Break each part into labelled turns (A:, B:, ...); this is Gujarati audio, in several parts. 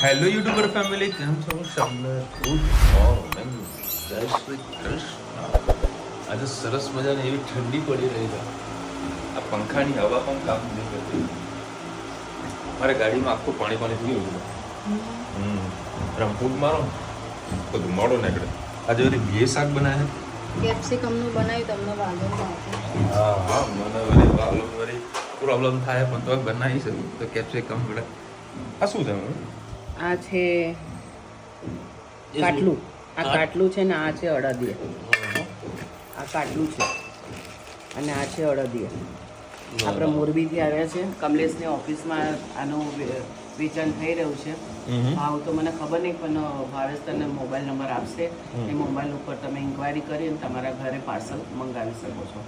A: હેલો યુટ્યુબર ફેમિલી, કેમ છો? તમને ગુડ મોર્નિંગ, જય શ્રી કૃષ્ણ. આજે સરસ મજાની એવી ઠંડી પડી રહી છે. આ પંખાની હવા પણ કામ નહીં કરતી. મારે ગાડીમાં આખું પાણી થઈ ગયું. રમફૂટ મારો બધું મોડો નીકળે. આજે બધી બે શાક બનાવે.
B: કેપ્સિકમનું બનાવ્યું તમને વાંધો નથી.
A: હા મને વળી પ્રોબ્લેમ થાય પણ તો બનાવી શકું તો કેપ્સિકમ વડે. આ શું છે?
B: આ છે કાટલું. આ કાટલું છે ને આ છે અડદિયા. આ કાટલું છે અને આ છે અડદિયા. આપણે મોરબીથી આવ્યા છે. કમલેશની ઓફિસમાં આનું વેચાણ થઈ રહ્યું છે. ભાવ તો મને ખબર નહીં, પણ ભાવેશ તને મોબાઈલ નંબર આપશે. એ મોબાઈલ ઉપર તમે ઇન્ક્વાયરી કરી અને તમારા ઘરે પાર્સલ મંગાવી શકો છો.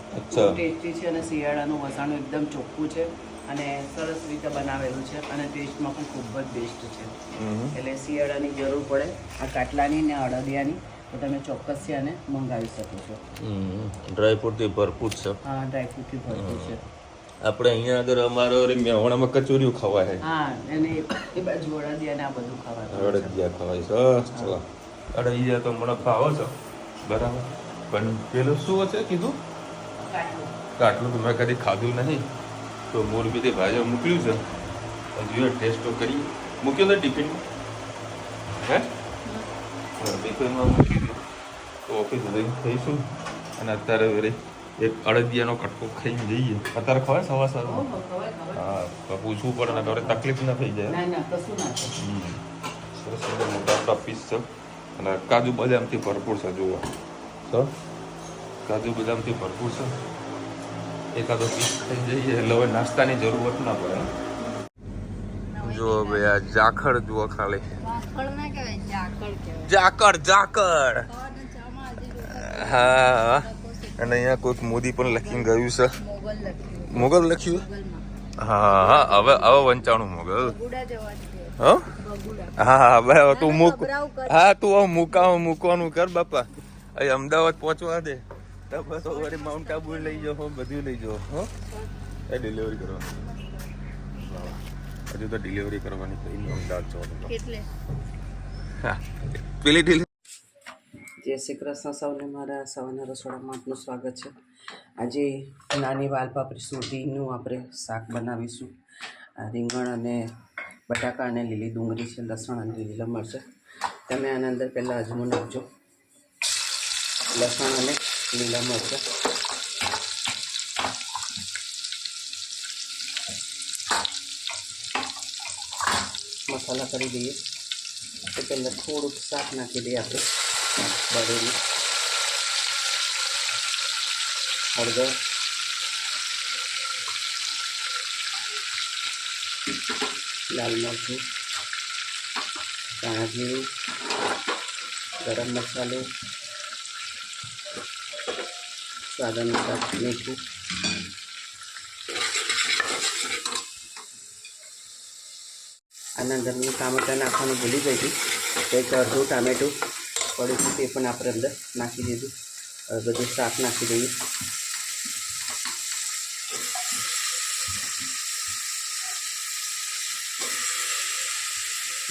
B: ટેસ્ટી છે અને શિયાળાનું વસાણું એકદમ ચોખ્ખું છે અને સરસ રીતે બનાવેલું છે અને ટેસ્ટમાં પણ ખૂબ જ બેસ્ટ છે. એટલે શિયાળાની જરૂર પડે આ કાટલાની ને અડદિયાની તો તમે ચોક્કસ આને મંગાવી શકો છો.
A: ડ્રાયફ્રૂટથી ભરપૂર છે.
B: હા, ડ્રાયફ્રૂટથી ભરપૂર છે.
A: આપણે અહીંયા આગળ અમારો મેહોણામાં કચોરીઓ ખવાય છે.
B: હા, અને એ બાજુ અડદિયા ને આ બધું ખવાય.
A: અડદિયા ખવાય છે. ચલો, અડદિયા તો મને ભાવે છે, બરાબર. પણ પેલું શું છે કીધું? કાટલું તો મેં કદી ખાધું નહીં. તો મોરબીથી ભાજર મોકલ્યું છે. હજુ ટેસ્ટો કરી મૂક્યો ને ટિફિનમાં. હે ટિફિનમાં મૂકી દઉં તો ઓફિસ થઈશું. અને અત્યારે વળી એક અડદિયાનો કટકો ખાઈને જઈએ. અત્યારે ખવાય સવાર સવારમાં? હા, તો પૂછવું પડે ને ઘરે તકલીફ ના થઈ જાય. સરસ મોટા મોટા પીસ છે અને કાજુ બદામથી ભરપૂર છે. જુઓ તો કાજુ બદામથી ભરપૂર છે. એકાદો પીસ થઈ જઈએ એટલે હવે નાસ્તાની જરૂરત ના પડે. જો ભાઈ આ ઝાકળ જુઓ ખાલી. ઝાકળ. હા, અને અહીંયા કોઈક મોદી પણ લખીને ગયું છે. મોગલ લખ્યું. હા, હવે વંચાણું મોગલ. હા ભાઈ તું મૂક. હા, તું હવે મૂકવાનું કર બાપા. અહીં અમદાવાદ પહોંચવા દે તો બસ વળી માઉન્ટ આબુ લઈ જાઓ, બધું લઈ જાઓ. હો એ ડિલિવરી કરવાની. હજુ તો ડિલિવરી કરવાની કઈ અમદાવાદ જવાનું. હા, પેલી
B: જય શ્રી કૃષ્ણ સૌને. મારા સવારના રસોડામાં આપનું સ્વાગત છે. આજે નાની વાલપાપડી સુરતીનું આપણે શાક બનાવીશું. રીંગણ અને બટાકા અને લીલી ડુંગળી છે, લસણ અને લીલા મરચાં. તમે આના અંદર પહેલાં અજમો નાખજો, લસણ અને લીલા મરચાં. મસાલા કરી દઈએ તો પહેલાં થોડુંક શાક નાખી દઈએ આપણે. બળેલી હળદર, લાલ મરચું, ધાણા જીરું, ગરમ મસાલો, સ્વાદ અનુસાર મીઠું. આના અંદર હું ટામેટાં નાખવાનું ભૂલી ગઈ હતી. એક અડધું ટામેટું પડ્યું હતું તે પણ આપણે અંદર નાખી દીધું. હવે બધું શાક નાખી દઈએ.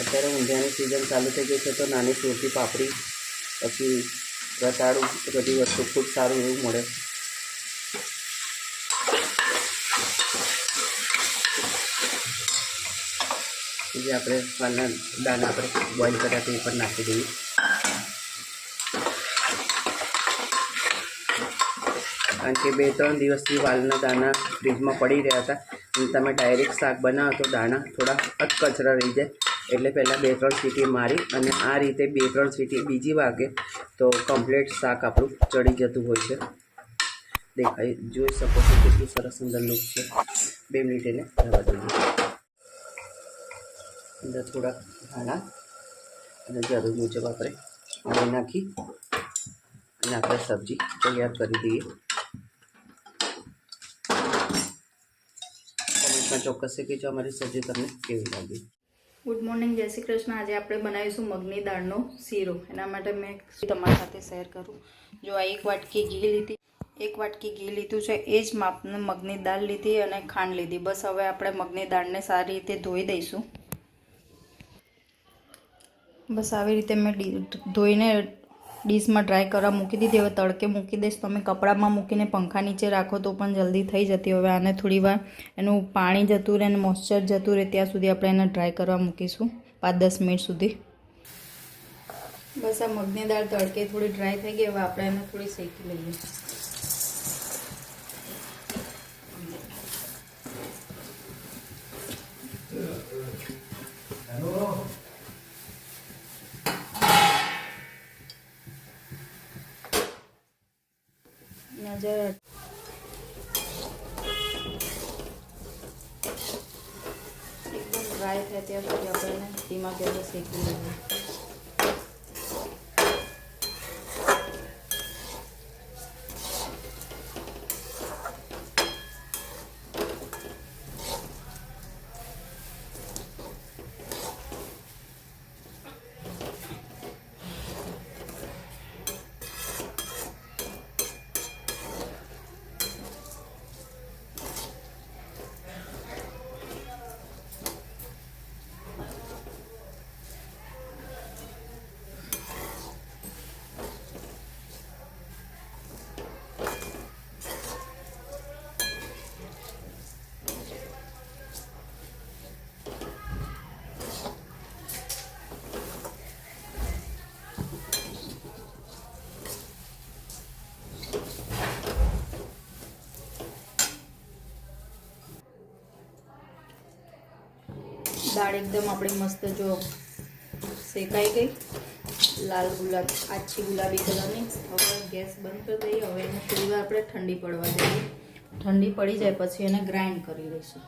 B: અત્યારે ઊંધિયાની સિઝન ચાલુ થઈ ગઈ છે તો નાની સુરતી પાપડી, પછી રતાળું, બધી વસ્તુ ખૂબ સારું એવું મળે. જે આપણે વાલના દાણા આપણે બોઇલ કર્યા તે પણ નાખી દઈએ. કારણ કે 2-3 દિવસથી વાલના દાણા ફ્રીજમાં પડી રહ્યા હતા અને તમે ડાયરેક્ટ શાક બનાવો તો દાણા થોડા અધકચરા રહી જાય. એટલે પહેલાં 2-3 સીટી મારી અને આ રીતે 2-3 સીટી બીજી વાગે તો કમ્પ્લીટ શાક આપણું ચડી જતું હોય છે. દેખાય જોઈ શકો છો કેટલું સરસ સુંદર લુક છે. 2 મિનિટ એને રહેવા દઈએ. અંદર થોડા ધાણા અને જરૂર મુજબ આપણે પાણી નાખી અને આપણે સબ્જી તૈયાર કરી દઈએ. કમેન્ટમાં ચોક્કસ કહેજો અમારી સબ્જી તમને કેવી લાગી.
C: ગુડ મોર્નિંગ, જય શ્રી કૃષ્ણ. આજે આપણે બનાવીશું મગની દાળનો શીરો. એના માટે મેં તમારી સાથે શેર કરું. જો આ 1 વાટકી ઘી લીધી, 1 વાટકી ઘી લીધું છે. એ જ માપનું મગની દાળ લીધી અને ખાંડ લીધી. બસ હવે આપણે મગની દાળને સારી રીતે ધોઈ દઈશું. બસ આવી રીતે મેં ધોઈને ડીશમાં ડ્રાય કરવા મૂકી દીધી. હવે તડકે મૂકી દઈશ. તમે કપડામાં મૂકીને પંખા નીચે રાખો તો પણ જલ્દી થઈ જતી. હવે આને થોડી વાર એનું પાણી જતું રહે અને મોઇશ્ચર જતું રહે ત્યાં સુધી આપણે એને ડ્રાય કરવા મૂકીશું 5-10 મિનિટ સુધી. બસ આ મગની દાળ તડકે થોડી ડ્રાય થઈ ગઈ. હવે આપણે એને થોડી શેકી લઈએ. નજર એકદમ ડ્રાય થાય ત્યાં સુધી આપણે એને ધીમા ગેસે શેકી લઈએ. દાળ એકદમ આપણી મસ્ત જો શેકાઈ ગઈ, આછી ગુલાબી કલરની. હવે ગેસ બંધ કરી દઈએ. હવે એને થોડી વાર આપણે ઠંડી પડવા દઈએ. ઠંડી પડી જાય પછી એને ગ્રાઇન્ડ કરી લઈશું.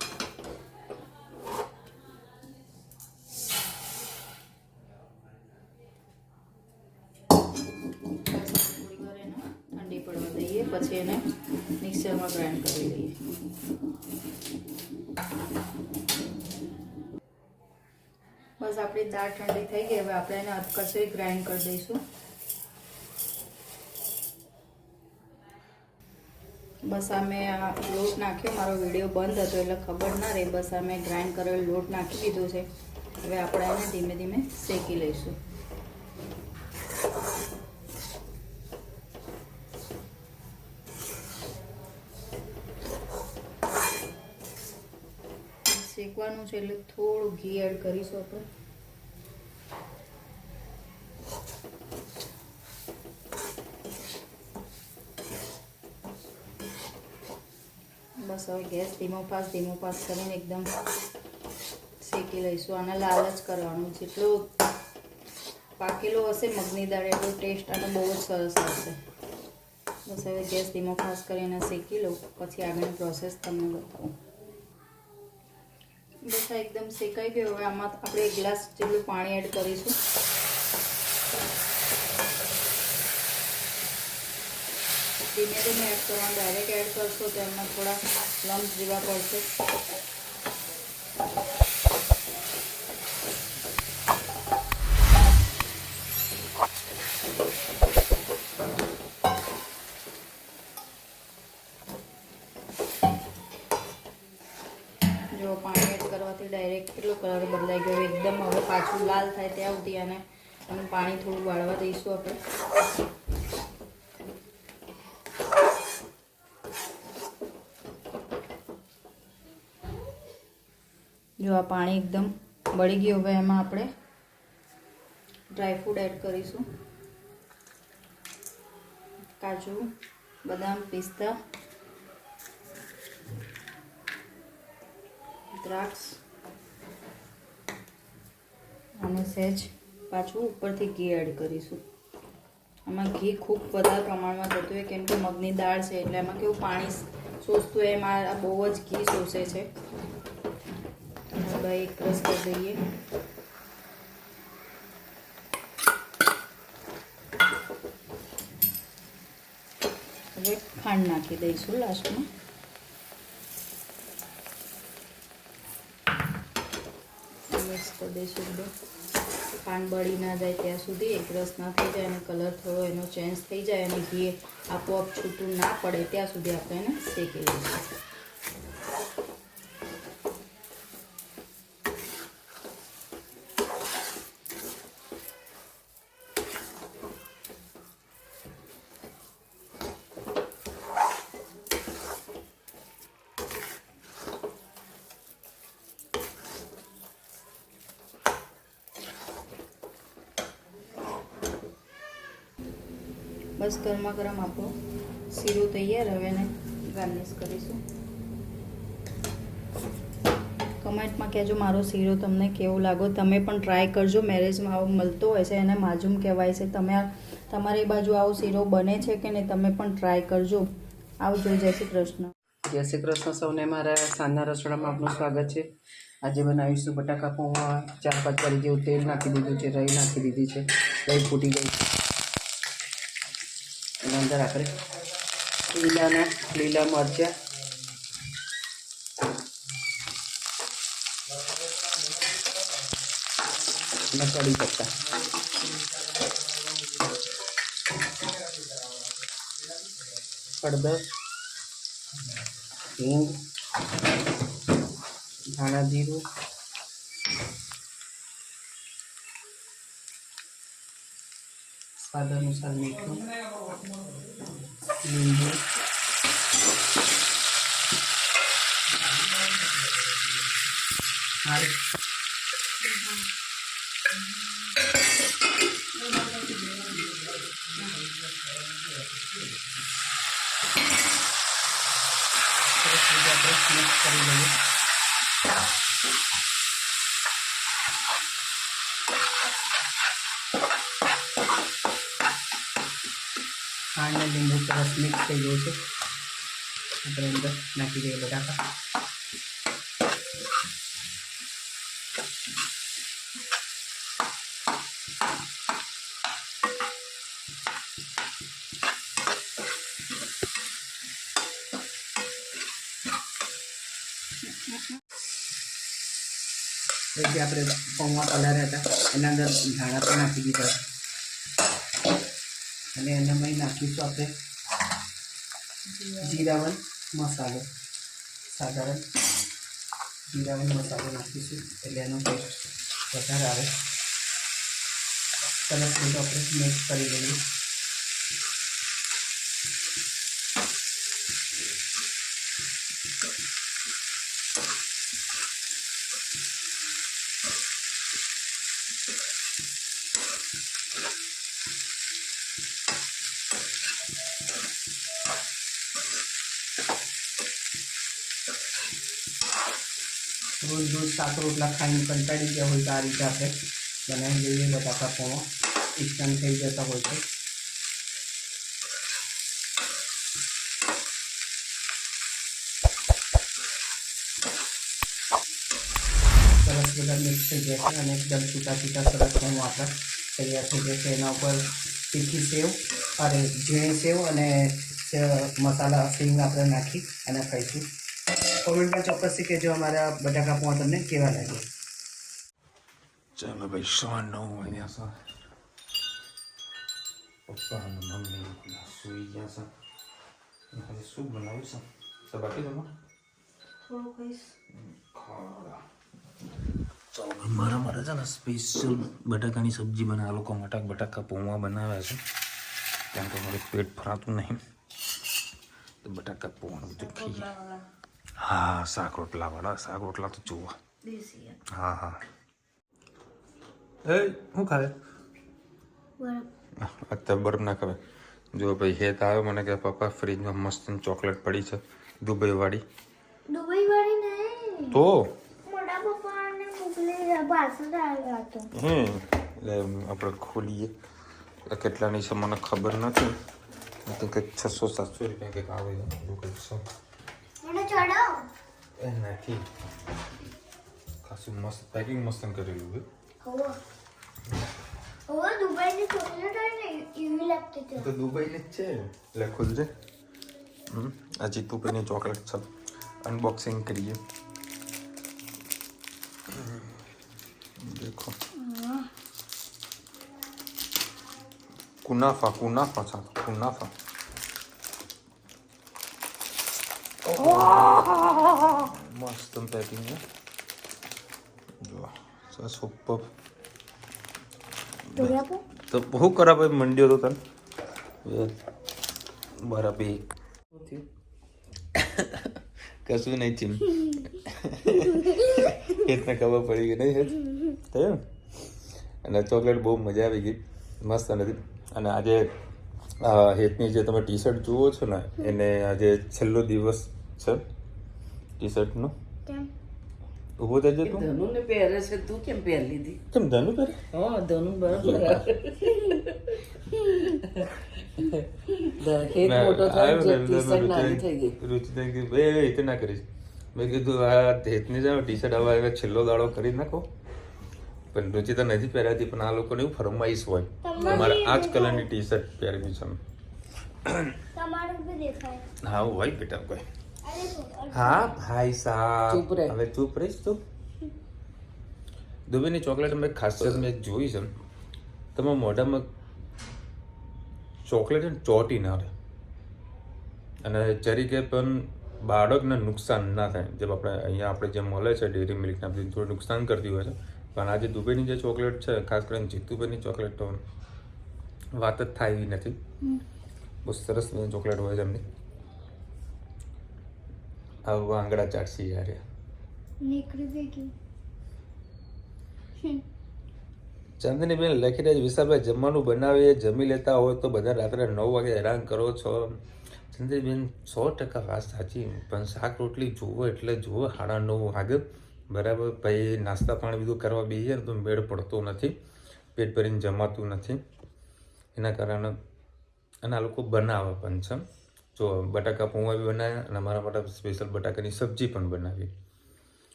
C: થોડી વાર એને ઠંડી પડવા દઈએ પછી એને મિક્સરમાં ગ્રાઇન્ડ કરી લઈએ. બસ આપણી દાળ ઠંડી થઈ ગઈ. હવે આપણે એને અધકચરી ગ્રાઇન્ડ કરી દઈશું. બસ આ મેં આ લોટ નાખ્યો. મારો વિડીયો બંધ હતો એટલે ખબર ના રહે. બસ આ મેં ગ્રાઇન્ડ કરેલો લોટ નાખી દીધો છે. હવે આપણે એને ધીમે ધીમે શેકી લઈશું. શેકવાનું છે એટલે થોડું ઘી એડ કરીશું આપણે. બસ હવે ગેસ ધીમો પાસ કરીને એકદમ શેકી લઈશું. આને લાલ જ કરવાનું. જેટલો પાકેલો હશે મગની દાળ એટલો ટેસ્ટ અને બહુ જ સરસ આવશે. બસ હવે ગેસ ધીમો પાસ કરીને શેકી લઉં પછી આગળની પ્રોસેસ તમને બતાવું. બસ આ એકદમ શેકાઈ ગયો. હવે આમાં આપણે 1 ગ્લાસ જેટલું પાણી એડ કરીશું. ધીમે ધીમે એડ કરવાનું. ડાયરેક્ટ એડ કરશો તો એમાં થોડા લમ્સ જેવા પડશે. જો પાણી એડ કરવાથી ડાયરેક્ટ કેટલો કલર બદલાઈ ગયો એકદમ. હવે પાછું લાલ થાય ત્યાં સુધી અને પાણી થોડું વાળવા દઈશું આપણે. જો આ પાણી એકદમ બળી ગયું. હવે એમાં આપણે ડ્રાયફ્રૂટ એડ કરીશું. કાજુ, બદામ, પિસ્તા, દ્રાક્ષ અને સહેજ પાછું ઉપરથી ઘી એડ કરીશું. આમાં ઘી ખૂબ વધારે પ્રમાણમાં થતું હોય કેમ કે મગની દાળ છે એટલે એમાં કેવું પાણી શોષતું હોય. એમાં બહુ જ ઘી શોષે છે. હવે એક રસ કરી દઈએ. હવે ખાંડ નાખી દઈશું લાસ્ટમાં. મિક્સ કરી દઈશું એકદમ. ખાંડ બળી ના જાય ત્યાં સુધી, એક રસ ના થઈ જાય અને કલર થોડો એનો ચેન્જ થઈ જાય અને ઘી આપોઆપ છૂટું ના પડે ત્યાં સુધી આપણે એને શેકી લઈશું. બસ ગરમા ગરમ આપણો શીરો તૈયાર. હવે એને ગાર્નિશ કરીશું. કમેન્ટમાં કહેજો મારો શીરો તમને કેવો લાગો. તમે પણ ટ્રાય કરજો. મેરેજમાં આવો મળતો હોય છે, એને માજુમ કહેવાય છે. તમારી બાજુ આવો શીરો બને છે કે નહીં, તમે પણ ટ્રાય કરજો. આવજો. જય શ્રી કૃષ્ણ.
B: જય શ્રી કૃષ્ણ સૌને. મારા સાંજના રસોડામાં આપનું સ્વાગત છે. આજે બનાવીશું બટાકા પૌવા. 4-5 વારી જેવું તેલ નાખી દીધું છે, રહી નાખી દીધી છે, દહીં ફૂટી ગઈ. એના અંદર આપણે લીલા મરચાં, અને કઢી પત્તા, હળદર, હિંગ, ધાણા જીરું, સ્વાદ અનુસાર મીઠું, લીંબુ, મિક્સ કરી લઈએ. ખાંડ અને લીંબુ સરસ મિક્સ થઈ ગયું છે. આપણે અંદર નાખી દઈએ બટાકા. જે આપણે પૌવા પલાળ્યા હતા એના અંદર ધાણા પણ નાખી દીધા અને એનામાં નાખીશું આપણે જીરાવન મસાલો. સાધારણ જીરાવન મસાલો નાખીશું એટલે એનો ટેસ્ટ વધારે આવે. સરસ રીતે આપણે મિક્સ કરી લઈએ. રોજ શાક રોટલા ખાઈને કંટાળી ગયા હોય તો આ રીતે આપણે બનાવી લઈએ બટાકા પૌવા. ઇન્સ્ટન્ટ થઈ જતા હોય છે. સરસ બધા મિક્સ થઈ ગયા છે અને એકદમ છૂટા સરસ પૌવા આપણા તૈયાર થઈ ગયા છે. એના ઉપર તીખી સેવ અને ઝીણી સેવ અને મસાલા સિંગ આપણે નાખી અને ખાઈશું. કોમેન્ટમાં ચોક્કસથી કહેજો અમારા બટાકા પૌવા તમને કેવા લાગે.
A: ચાલો ભાઈ 9:09 વાગ્યા છે. પપ્પા અને મમ્મી સુઈ ગયા છે. હવે શું બનાવ્યું છે? તો બાકી જમા
C: થોડું કહીશ.
A: ચાલો મારા છે ને સ્પેશિયલ બટાકાની સબ્જી બનાવે. લોકો બટાકા પૌવા બનાવ્યા છે કેમ કે મારે પેટ ભરાતું નહીં તો બટાકા પૌવાનું બધું ખાઈએ. હા, શાક રોટલા તો જોવા. હા એ શું ખાવે? અત્યારે બરફ ના ખાવે. જો ભાઈ હેત આવ્યો મને કે પપ્પા ફ્રીજમાં મસ્ત ચોકલેટ પડી છે દુબઈ વાળી નહીં તો એટલે આપણે ખોલીએ. કેટલાની છે મને ખબર નથી. કંઈક 600-700 રૂપિયા કંઈક આવે છે. નથી ખાસું મસ્ત પેકિંગ મસ્ત કરેલું છે. તો દુબઈની જ છે એટલે ખુલજે. આ જીતુભાઈની ચોકલેટ છે. અનબોક્સિંગ કરીએ. દેખો कुनाफा था कुनाफा. मस्त पैकिंग है जो सुपर. तो बहुत करा भाई मंडियो तो तन बराबर કશું નહીં ચીમ હેતને ખબર પડી ગઈ નહીં હેત થયું. અને ચોકલેટ બહુ મજા આવી ગઈ, મસ્ત નથી. અને આજે આ હેતની જે તમે ટી શર્ટ જુઓ છો ને એને આજે છેલ્લો દિવસ છે ટી શર્ટનો. ઊભો થઈ જતું
B: ધનુ ને પહેરે છે, તું કેમ પહેર લીધી?
A: કેમ ધનુ પહેરે?
B: હા, ધનુ બરાબર. હેત મોટો થાય જે ટી-શર્ટ નાની થઈ ગઈ.
A: રુચિતા કે બે એ તો ના કરીશ. મેં કીધું આ હેતની છે ટી શર્ટ હવે છેલ્લો દાડો કરી નાખો. પણ રુચિતા નથી પહેરાતી, પણ આ લોકોને એવું ફરમાઈશ હોય તમારે આ જ કલરની ટી શર્ટ પહેરવી છે. હા હોય બેટા કોઈ. હા ભાઈ સાહેબ
B: ચૂપ રહે.
A: હવે ચૂપ રહીશ તું. દુબઈની ચોકલેટ મેં ખાસિયત મેં એક જોઈ છે, તમે મોઢામાં ચોકલેટ ચોટી ના રહે અને જરીકે પણ બાળકને નુકસાન ના થાય. જેમ આપણે અહીંયા આપણે જે મળે છે ડેરી મિલ્કના બધી થોડું નુકસાન કરતી હોય છે, પણ આજે દુબઈની જે ચોકલેટ છે ખાસ કરીને જીતુભાઈની ચોકલેટ તો વાત જ થાય એવી નથી. બહુ સરસ ચોકલેટ હોય છે એમની. આવા આંગળા ચાટસી યાર. ચાંદનીબેન લખી રહ્યા છે વિશાલભાઈ જમવાનું બનાવીએ જમી લેતા હોય તો બધા રાત્રે 9 વાગે હેરાન કરો છો. ચાંદનીબેન 100% વાત સાચી, પણ શાક રોટલી જુઓ એટલે જુઓ 9:30 વાગે બરાબર. ભાઈ નાસ્તા પાણી બધું કરવા બેસીએ ને તો મેળ પડતો નથી, પેટ ભરીને જમાતું નથી. એના કારણે અને આ લોકો બનાવે પણ છે. જો બટાકા પૌવા બી બનાવ્યા અને અમારા માટે સ્પેશિયલ બટાકાની સબ્જી પણ બનાવી.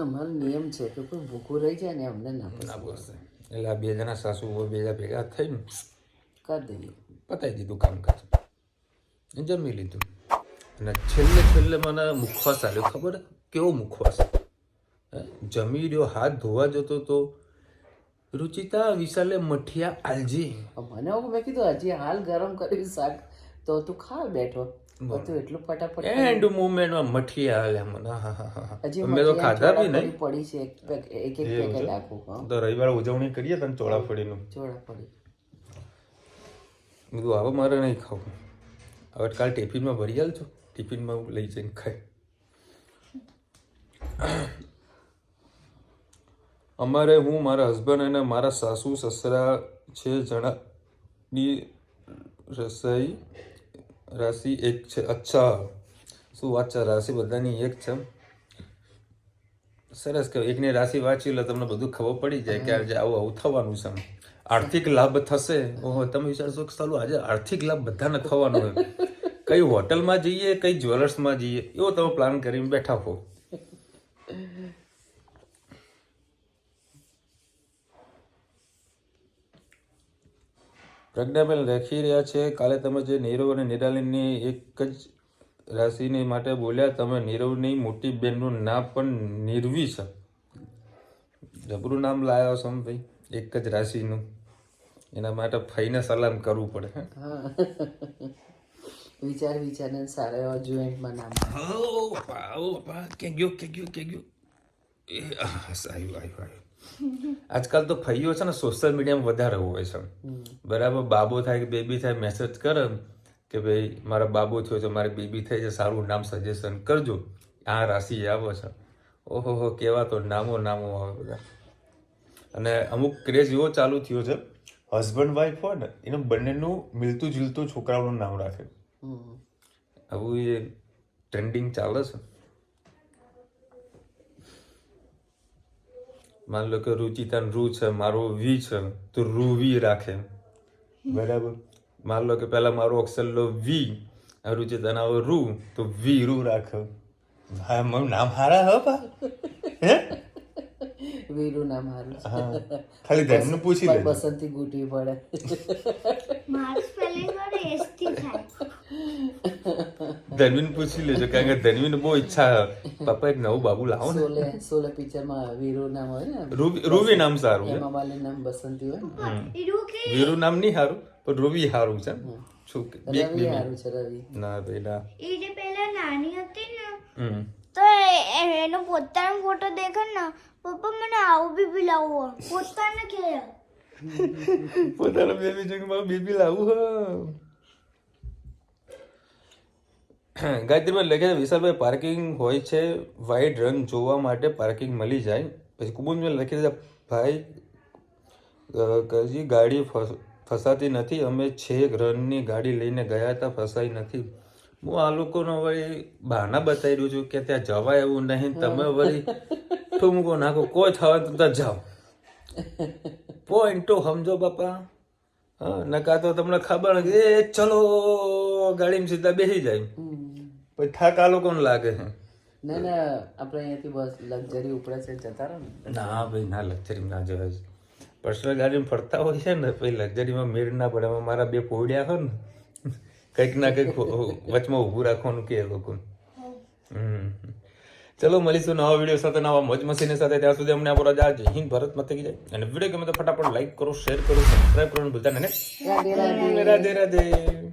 B: અમારો નિયમ છે કે કોઈ ભૂખું રહી જાય ને અમને ના
A: ના બોલશે એટલે આ 2 જણા સાસુ ભેગા થઈને
B: કરી દઈએ,
A: પતાવી દીધું કામકાજ, જમી લીધું. અને છેલ્લે મને મુખવાસ આવ્યો. ખબર કેવો મુખવાસ? જમી રહ્યો, હાથ ધોવા જતો તો રુચિતા વિશાલે મઠિયા આલજી.
B: મને મેં કીધું હજી હાલ ગરમ કર્યું શાક તો તું ખા બેઠો, તું એટલું ફટાફટ
A: એન્ડ મોમેન્ટમાં મઠિયા આલે મને.
B: હજી
A: અમે તો ખાધા બી નહીં.
B: પડી છે એક પેકેટ આખું.
A: તો રવિવારે ઉજવણી કરીએ તને ચોળાફળીનું.
B: ચોળાફળી
A: બધું હવે મારે નહીં ખાવું. હવે કાલ ટિફિનમાં ભરી આલજો, ટિફિનમાં લઈ જઈને ખાય. અમારે હું મારા હસબન્ડ અને મારા સાસુ સસરા 6 જણાની રસોઈ રાશિ એક છે. અચ્છા શું વાત છે, રાશિ બધાની એક છે. સરસ કે એકની રાશિ વાંચી લો તમને બધું ખબર પડી જાય કે આજે આવું થવાનું છે. આર્થિક લાભ થશે. ઓહો, તમે વિચારશો કે ચાલો આજે આર્થિક લાભ બધાને થવાનો હોય. કઈ હોટલમાં જઈએ, કઈ જ્વેલર્સમાં જઈએ, એવો તમે પ્લાન કરીને બેઠા હો. પ્રજ્ઞાબેન લખી રહ્યા છે કાલે તમે જે નીરવ અને નિરાલીની એક જ રાશિની માટે બોલ્યા, તમે નીરવની મોટી બહેનનું નામ પણ નીરવી છે. જબરું નામ લાવ્યો છો ભાઈ, એક જ રાશિનું. એના માટે ફઈને સલામ કરવું પડે.
B: વિચારને સારા એવા જોઈન્ટમાં નામ.
A: ક્યાં ગયો? આવ્યું. આજકાલ તો ફઈઓ છે ને સોશિયલ મીડિયામાં વધારે હોય છે બરાબર. બાબો થાય કે બેબી થાય, મેસેજ કરે કે ભાઈ મારા બાબો થયો છે, મારી બેબી થઈ છે, સારું નામ સજેશન કરજો, આ રાશિ આવે છે. ઓહો કેવા તો નામો આવે બધા. અને અમુક ક્રેઝ એવો ચાલુ થયો છે, હસબન્ડ વાઈફ હોય ને એને બંનેનું મિલતું જુલતું છોકરાઓનું નામ રાખે. આવું એ ટ્રેન્ડિંગ ચાલે છે. માન લો કે રુચિતા રૂ છે, મારો વી છે તો રૂવી રાખે બરાબર. માન લો કે પેલા મારો અક્ષર લો વી, રુચિતા ના રૂ તો વીરુ રાખે. હા મારું નામ હારા હે પા. હે
B: વીરુ નામ હારું.
A: હા ખાલી ધનનું પૂછી લે,
B: બસંતી ગુટી પડે.
D: મારું સ્પેલિંગ મારે એસ થી થાય.
A: ધનવીન પૂછી લેજો, કારણ કે ધનવીન બહુ ઈચ્છા પપ્પા એક નવું બાબુ લાવો ને.
B: સોલે પિક્ચરમાં વીરુ નામ હોય ને,
A: રૂવી નામ સારું છે.
B: એમાં વાલી નામ બસંતી હોય.
A: વીરુ નામ નહીં સારું પણ રૂવી સારું છે.
B: રવિ હારું છે. રવિ
A: ના ભાઈ ના.
D: એ જે પહેલા નાની હતી ને
A: હમ
D: તો એનો પોતાનો ફોટો દેખે ને, પપ્પા મને આવું બી લાવવું પોતાને કે
A: પોતાનો બેબી જોઈને મારું બેબી લાવું હા. ગાયત્રીભાઈ લખે છે વિશાલભાઈ પાર્કિંગ હોય છે, વ્હાઈટ રંગ જોવા માટે પાર્કિંગ મળી જાય. પછી કુબુંજભાઈ લખી છે ભાઈ કજી ગાડી ફસાતી નથી. અમે છેક રનની ગાડી લઈને ગયા હતા, ફસાઈ નથી. હું આ લોકોનો વળી બહાના બતાવી રહ્યો છું કે ત્યાં જવાય એવું નહીં. તમે વળી ઠુમકો નાખો, કોઈ થવા તો જાઓ. પોઈન્ટ તો સમજો બાપા. હા, નકા તો તમને ખબર કે એ ચલો ગાડીમાં સીધા બેસી જાય, પછી થાક આ લોકોને લાગે છે.
B: ના ના, આપણે અહીંયાથી બસ લક્ઝરી ઉપડે છે, જતા રહો ને.
A: ના ભાઈ ના, લક્ઝરીમાં ના જવાય. પર્સનલ ગાડીમાં ફરતા હોય છે ને, પછી લક્ઝરીમાં મેળ ના પડે. એમાં મારા બે પોડિયા હોય ને, કંઈક ના કંઈક વચમાં ઊભું રાખવાનું કે એ લોકોને. ચલો મળીશું નવા વિડીયો સાથે, નવા મોજ મસ્તીની સાથે. ત્યાં સુધી અમને આપણો રજા. જય હિન્દ, ભારત માતા કી જય. અને વિડીયો ગમે તો ફટાફટ લાઈક કરો, શેર કરો, સબસ્ક્રાઈબ કરો, ભૂલતા નહીં.
B: રાધે રાધે.
A: રાધે રાધે.